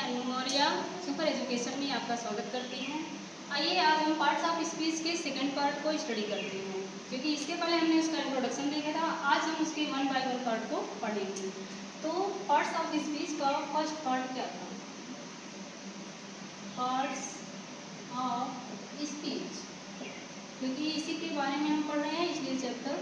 अनु Maurya super education में आपका स्वागत करती हूँ। आइए आज हम पार्ट्स ऑफ स्पीच के सेकंड पार्ट को स्टडी करते हैं, क्योंकि इसके पहले हमने उसका इंट्रोडक्शन देखा था। आज हम उसके वन बाय वन पार्ट को पढ़ेंगे। तो पार्ट्स ऑफ स्पीच का फर्स्ट पार्ट क्या था? पार्ट्स ऑफ स्पीच, क्योंकि इसी के बारे में हम पढ़ रहे हैं इसलिए चैप्टर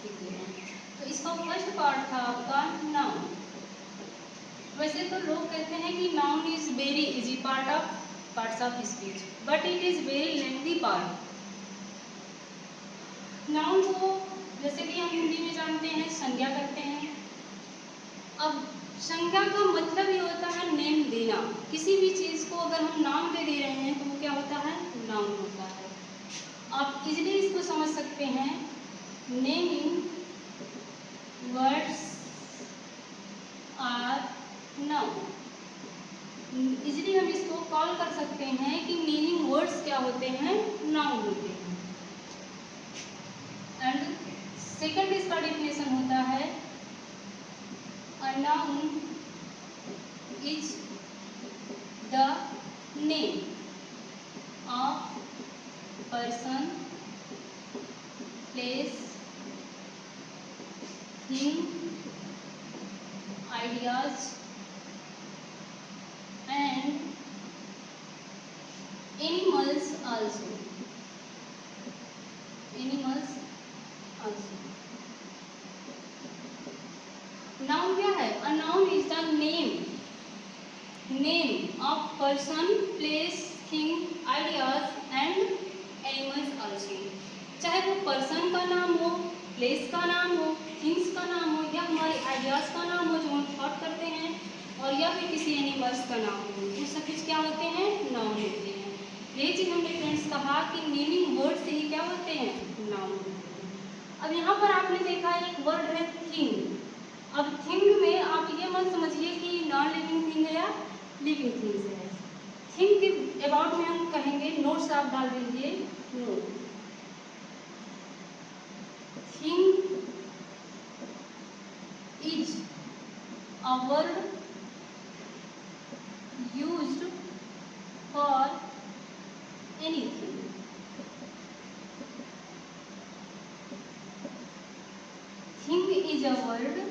लिख रहे हैं। तो इसका फर्स्ट पार्ट था आपका नाउन। वैसे तो लोग कहते हैं कि noun is very easy part of parts of speech, but it is very lengthy part. Noun को जैसे कि हम हिंदी में जानते हैं संज्ञा कहते हैं। अब संज्ञा का मतलब ये होता है नेम देना। किसी भी चीज़ को अगर हम नाम दे रहे हैं तो वो क्या होता है? नाउन होता है। आप इजीली इसको समझ सकते हैं। Naming words are noun. Easily हम इसको कॉल कर सकते हैं कि मीनिंग वर्ड्स क्या होते हैं? नाउन होते हैं। एंड सेकंड इसका डेफिनेशन होता है a noun is the name of person, place, thing, ideas and animals also. Animals also. Noun क्या है? A noun is the name of person, place, thing, ideas and animals also. चाहे वो person का नाम हो, place का नाम हो, थिंग्स का नाम हो, या हमारे आइडियाज का नाम हो जो हम थॉट करते हैं, और या फिर किसी एनिमल्स का नाम हो, वो सब कुछ क्या होते हैं? नाउन होते हैं। यही चीज़ हमने फ्रेंड्स कहा कि मीनिंग वर्ड से ही क्या होते हैं? नाउन होते हैं। अब यहाँ पर आपने देखा एक वर्ड है थिंग। अब थिंग में आप ये मत समझिए कि नॉन लिविंग थिंग है या लिविंग थिंग्स है। थिंग के अबाउट में हम कहेंगे, नोट्स आप डाल दीजिए। Note thing is a word used for anything. Thing is a word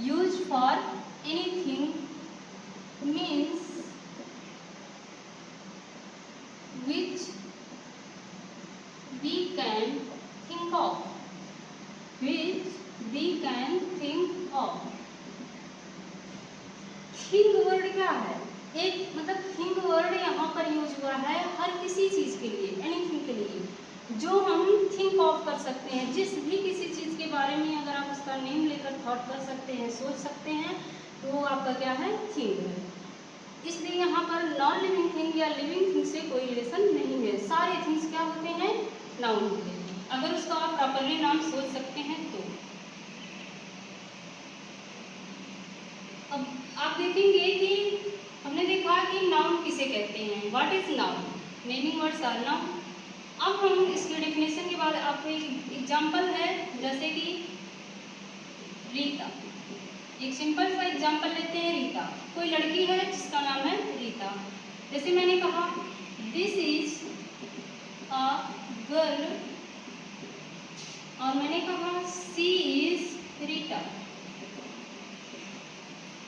used for anything, means which we can think of. Which we can think of. Thing word क्या है? एक मतलब थिंग वर्ड यहाँ पर use हुआ है हर किसी चीज़ के लिए, एनीथिंग के लिए, जो हम थिंक ऑफ कर सकते हैं। जिस भी किसी चीज़ के बारे में अगर आप उसका नेम लेकर थॉट कर सकते हैं, सोच सकते हैं, तो वो आपका क्या है? थिंग है। इसलिए यहाँ पर नॉन लिविंग थिंग या लिविंग थिंग से कोई रिलेशन नहीं है। सारे थिंग्स क्या होते हैं? नाउन होते हैं, अगर उसका आप प्रॉपरली नाम सोच सकते हैं तो। अब आप देखेंगे कि हमने देखा कि नाउन किसे कहते हैं। What is noun? Naming words are noun. अब हम इसके डेफिनेशन के बाद आपको एक एग्जांपल है, जैसे कि रीता। एक सिंपल सा एग्जांपल लेते हैं। रीता कोई लड़की है जिसका नाम है रीता। जैसे मैंने कहा दिस इज अ गर्ल, और मैंने कहा सी इज रीता।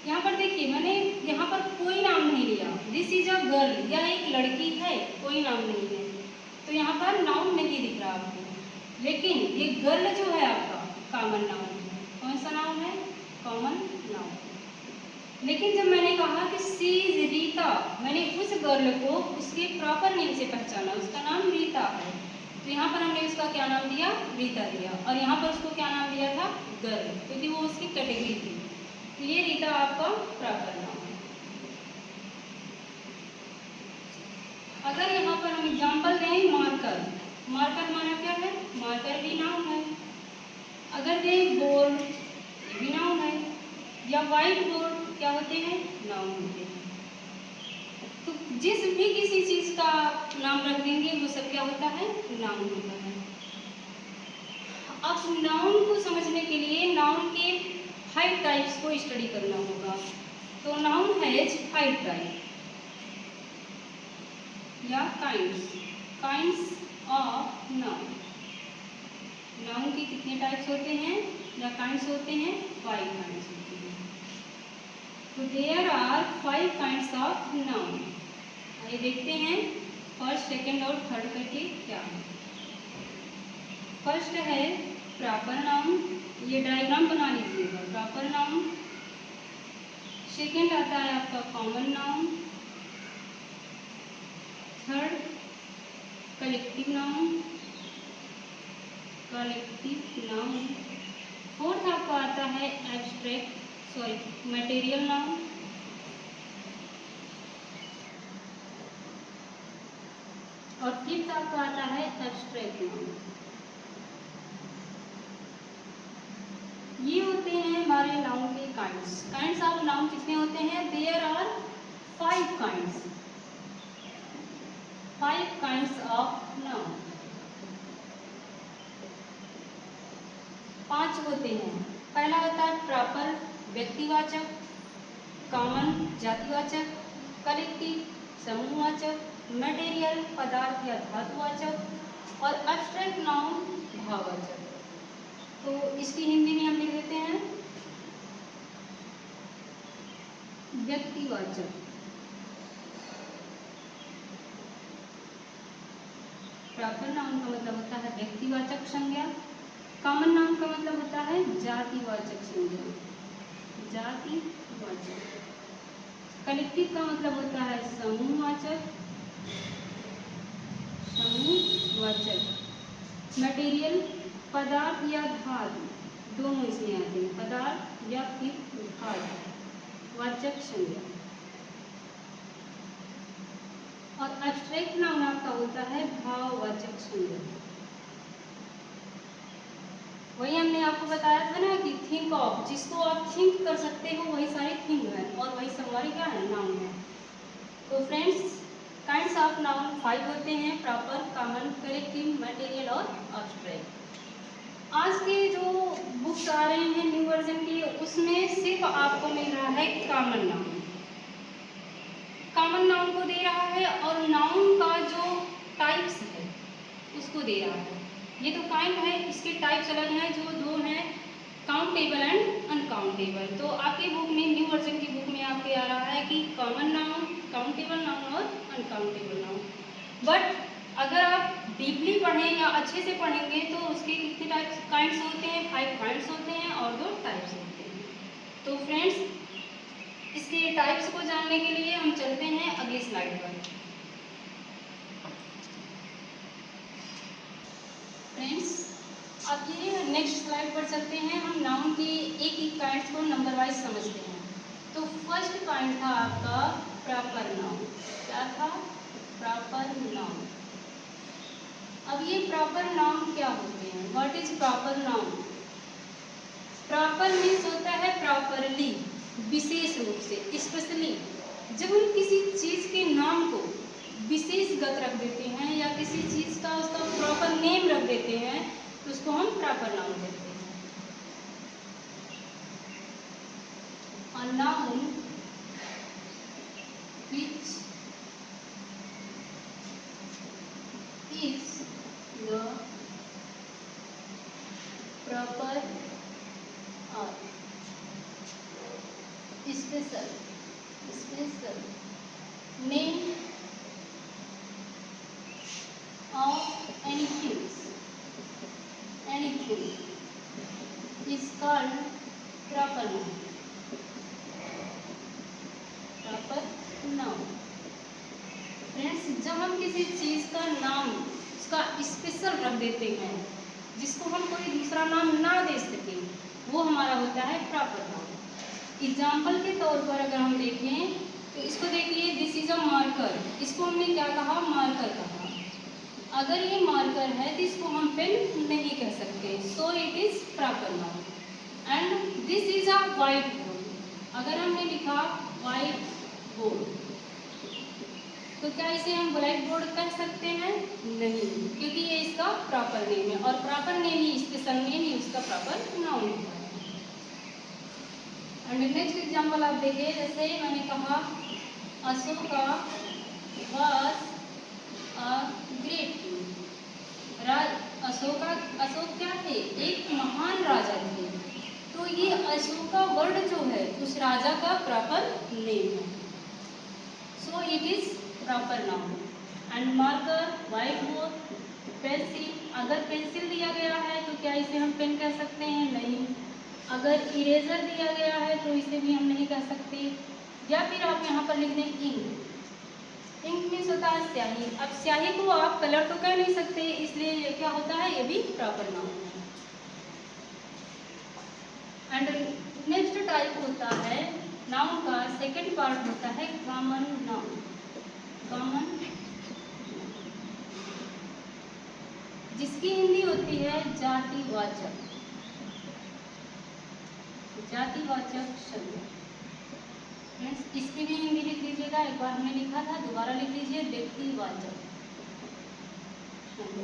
यहाँ पर देखिए मैंने यहाँ पर कोई नाम नहीं लिया। दिस इज अ गर्ल, यह एक लड़की है, कोई नाम नहीं है, तो यहाँ पर नाउन नहीं दिख रहा आपको। लेकिन ये गर्ल जो है आपका कॉमन नाउन है। कौन सा नाउन है? Common noun. लेकिन जब मैंने कहा कि सी इज रीता, मैंने उस गर्ल को उसके प्रॉपर नेम से पहचाना, उसका नाम रीता है, तो यहाँ पर हमने उसका क्या नाम दिया? रीता दिया। और यहाँ पर उसको क्या नाम दिया था? गर्ल, क्योंकि वो उसकी कैटेगरी थी। तो ये रीता आपका प्रॉपर नाम है। अगर यहाँ पर हम एग्जांपल दें मार्कर, मार्कर माना क्या है? मार्कर भी नाउन है। अगर दें बोर्ड, ये भी नाउन है। या व्हाइट बोर्ड, क्या होते हैं? नाउन होते हैं। तो जिस भी किसी चीज का नाम रख देंगे वो सब क्या होता है? नाउन होता है। अब नाउन को समझने के लिए नाउन के 5 टाइप्स को स्टडी करना होगा। तो नाउन हैज 5 टाइप या काइंड्स ऑफ नाउन। नाउन के कितने टाइप्स होते हैं या काइंड्स होते हैं? 5 काइंड्स होते हैं। तो there are 5 kinds of noun. आइए देखते हैं फर्स्ट, सेकंड और थर्ड करके क्या है। फर्स्ट है प्रॉपर नाउन, ये डायग्राम बना लीजिएगा। Proper noun. सेकंड आता है आपका common noun. Third collective noun. Fourth आपका आता है मटेरियल नाउन। और फिफ्थ आपका आता है एब्स्ट्रैक्ट नाउन। ये होते हैं हमारे नाउन के काइंड्स ऑफ नाउन। कितने होते हैं? There are 5 kinds. 5 kinds of noun. 5 होते हैं। पहला होता है प्रॉपर व्यक्तिवाचक, कॉमन जातिवाचक, कलेक्टिव समूहवाचक, मटेरियल पदार्थ या धातुवाचक और एब्स्ट्रैक्ट नाउन भाववाचक। तो इसकी हिंदी में हम लिख देते हैं व्यक्तिवाचक। प्रॉपर नाउन का मतलब होता है व्यक्तिवाचक संज्ञा। कॉमन नाउन का मतलब होता है जातिवाचक संज्ञा, जातिवाचक। कलेक्टिव का मतलब होता है समूहवाचक, समूहवाचक। मटेरियल पदार्थ या धातु, दोनों इसमें आते हैं, पदार्थ या फिर धातु वाचक संज्ञा। और एब्स्ट्रैक्ट नाउन आपका होता है भाववाचक संज्ञा। वही हमने आपको बताया था ना कि थिंक ऑफ, जिसको आप थिंक कर सकते हो वही सारे थिंग है और वही सब हमारी क्या है? नाउन है। तो फ्रेंड्स, काइंड्स ऑफ नाउन 5 होते हैं, प्रॉपर, कॉमन, कलेक्टिव, मटेरियल और एब्स्ट्रैक्ट। आज के जो बुक्स आ रहे हैं न्यू वर्जन के, उसमें सिर्फ आपको मिल रहा है कॉमन नाउन। कॉमन नाउन को दे रहा है और नाउन का जो टाइप्स है उसको दे रहा है। ये तो काइंड है, इसके टाइप्स अलग हैं, जो दो हैं काउंटेबल एंड अनकाउंटेबल। तो आपके बुक में, न्यू वर्जन की बुक में आपके आ रहा है कि कॉमन नाउन, काउंटेबल नाउन और अनकाउंटेबल नाउन। बट अगर आप डीपली पढ़ें या अच्छे से पढ़ेंगे तो उसके कितने टाइप्स काइंड्स होते हैं? 5 काइंड्स होते हैं और 2 टाइप्स होते हैं। तो फ्रेंड्स, इसके टाइप्स को जानने के लिए हम चलते हैं अगली स्लाइड पर। फ्रेंड्स, अब ये नेक्स्ट स्लाइड पर चलते हैं। हम नाउन के एक एक काइंड्स को नंबर वाइज समझते हैं। तो फर्स्ट काइंड था आपका प्रॉपर नाउन। क्या था? Proper noun. अब ये प्रॉपर नाउन क्या होते हैं? What is proper noun? Proper means होता है प्रॉपरली, विशेष रूप से, स्पेशली। जब हम किसी चीज के नाम को विशेषगत रख देते हैं या किसी चीज का उसका प्रॉपर नेम रख देते हैं तो उसको हम प्रॉपर नाउन कहते हैं। A noun which is the proper or special name of anything is called proper noun. Proper noun. Friends, जब हम किसी चीज़ का नाम उसका स्पेशल रख देते हैं, जिसको हम कोई दूसरा नाम ना दे सके, वो हमारा होता है प्रॉपर नाउन। एग्जाम्पल के तौर पर अगर हम देखें तो इसको देखिए, दिस इज अ मार्कर। इसको हमने क्या कहा? मार्कर कहा। अगर ये मार्कर है तो इसको हम पेन नहीं कह सकते, so it is proper noun. And this is a white board. अगर हमने लिखा व्हाइट बोर्ड तो क्या इसे हम ब्लैक बोर्ड कह सकते हैं? नहीं, क्योंकि ये इसका प्रॉपर नेम है और प्रॉपर नेम ही, स्पेशल नेम ही उसका प्रॉपर नाउन होता है। एंड नेक्स्ट एग्जाम्पल आप देखिए, जैसे मैंने कहा Ashoka was a great king। Ashok क्या थे? एक महान राजा थे। तो ये अशोका वर्ड जो है उस राजा का प्रॉपर नेम है, so it is proper noun. And marker, white board, pencil, अगर पेंसिल दिया गया है तो क्या इसे हम पेन कह सकते हैं? नहीं। अगर इरेजर दिया गया है तो इसे भी हम नहीं कह सकते। या फिर आप यहाँ पर लिख दें इंक। इंक मीन्स होता है स्याही। अब स्याही को आप कलर तो कह नहीं सकते, इसलिए ये क्या होता है? ये भी प्रॉपर नाउन है। एंड नेक्स्ट टाइप होता है नाउन का सेकंड पार्ट होता है कॉमन नाउन। कॉमन जिसकी हिंदी होती है जातिवाचक। जातिवाचक शब्द। इसकी भी हिंदी लिख लीजिएगा, एक बार हमने लिखा था, दोबारा लिख लीजिए, व्यक्तिवाचक शब्द।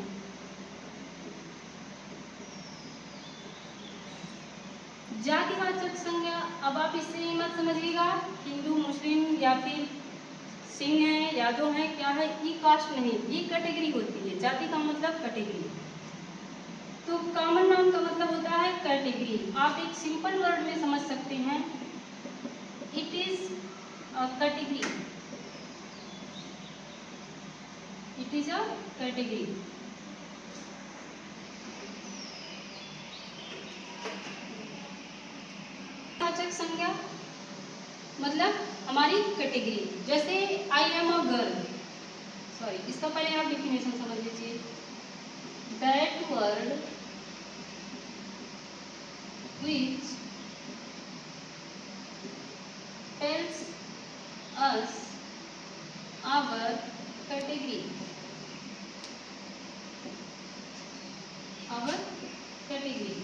जातिवाचक संज्ञा, अब आप इससे मत समझिएगा हिंदू मुस्लिम या फिर सिंह है, यादव है, क्या है, ये कास्ट नहीं, ये कैटेगरी होती है। जाति का मतलब कैटेगरी। तो कॉमन नाउन का मतलब होता है कैटेगरी। आप एक सिंपल वर्ड में समझ सकते हैं, it is a category. It is a category. वाचक संज्ञा मतलब हमारी कैटेगरी। जैसे I am a girl, sorry इसका पहले आप डिफिनेशन समझ लीजिए। That word which tells us our category। our category,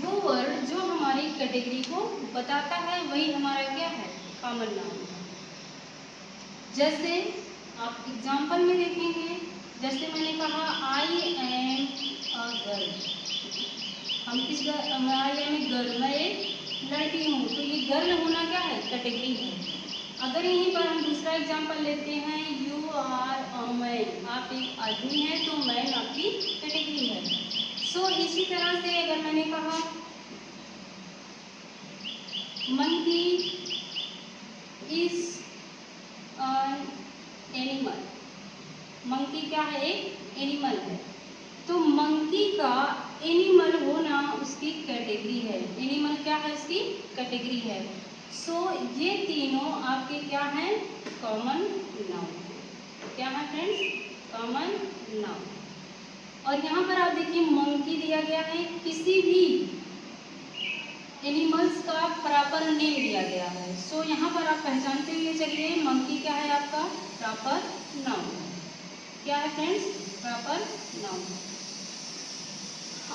वो वर्ड जो हमारी कैटेगरी को बताता है वही हमारा क्या है? कॉमन नाउन है। जैसे आप एग्जाम्पल में देखेंगे, जैसे मैंने कहा आई एम अ गर्ल। हम किस आई एम ए गर्ल, मैं एक लड़की हूँ, तो ये गर्ल होना क्या है? कैटेगरी है। अगर यहीं पर हम दूसरा एग्जाम्पल लेते हैं, यू आर अ मैन, आप एक आदमी हैं तो मैन आपकी कैटेगरी है। सो इसी तरह से अगर मैंने कहा monkey is an animal, monkey क्या है? एक एनिमल है। तो मंकी का एनिमल होना उसकी कैटेगरी है। एनिमल क्या है? उसकी कैटेगरी है। सो ये तीनों आपके क्या हैं? कॉमन नाउन है। क्या है फ्रेंड्स? Common noun. और यहाँ पर आप देखिए मंकी दिया गया है, किसी भी एनिमल्स का प्रॉपर नेम दिया गया है। सो यहाँ पर आप पहचानते हुए चलिए, मंकी क्या है? आपका प्रॉपर नाउन है। क्या है friends? Proper noun.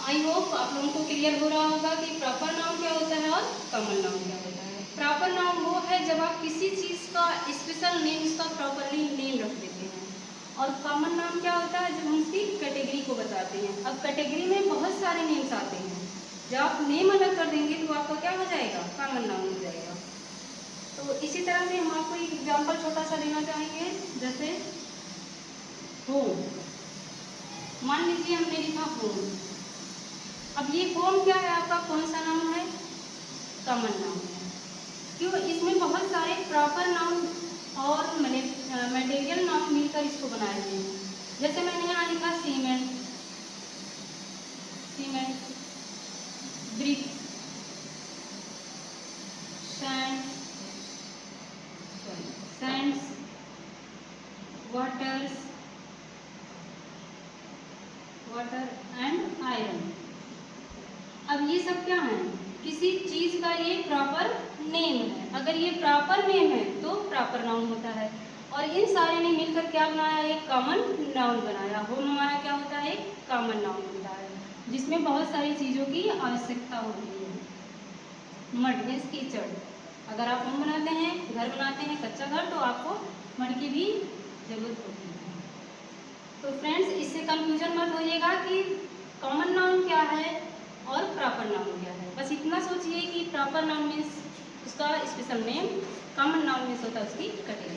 I hope आप लोगों को क्लियर हो रहा होगा कि प्रॉपर नाउन क्या होता है और कॉमन नाउन क्या होता है। प्रॉपर नाउन वो है जब आप किसी चीज़ का स्पेशल नेम उसका प्रॉपरली नेम रख देते हैं, और कॉमन नाउन क्या होता है? जब हम उसकी कैटेगरी को बताते हैं। अब कैटेगरी में बहुत सारे नेम्स आते हैं, जब आप नेम अलग कर देंगे तो आपका क्या हो जाएगा? कॉमन नाउन हो जाएगा। तो इसी तरह से हम आपको एक एग्जाम्पल छोटा सा देना चाहेंगे, जैसे होम। मान लीजिए हमने लिखा होम। अब ये होम क्या है? आपका कौन सा नाउन है? कॉमन नाउन है। क्यों? इसमें बहुत सारे प्रॉपर नाउन और मटेरियल नाउन मिलकर इसको बनाए हैं। जैसे मैंने यहाँ लिखा cement, cement, brick, Sands, water and iron. अब ये सब क्या है? किसी चीज का ये प्रॉपर नेम है। अगर ये प्रॉपर नेम है तो प्रॉपर नाउन होता है, और इन सारे ने मिलकर क्या बनाया? एक कॉमन नाउन बनाया। होम हमारा क्या होता है? एक कॉमन नाउन होता है, जिसमें बहुत सारी चीज़ों की आवश्यकता होती है। मड मीन्स कीचड़। अगर आप होम बनाते हैं, घर बनाते हैं, कच्चा घर, तो आपको मड की भी जरूरत होती है। तो फ्रेंड्स, इससे कंफ्यूजन मत होइएगा कि कॉमन नाउन क्या है और प्रॉपर नाउन क्या है। बस इतना सोचिए कि प्रॉपर नाउन मीन्स उसका special name, common noun means होता है उसकी कैटेगरी।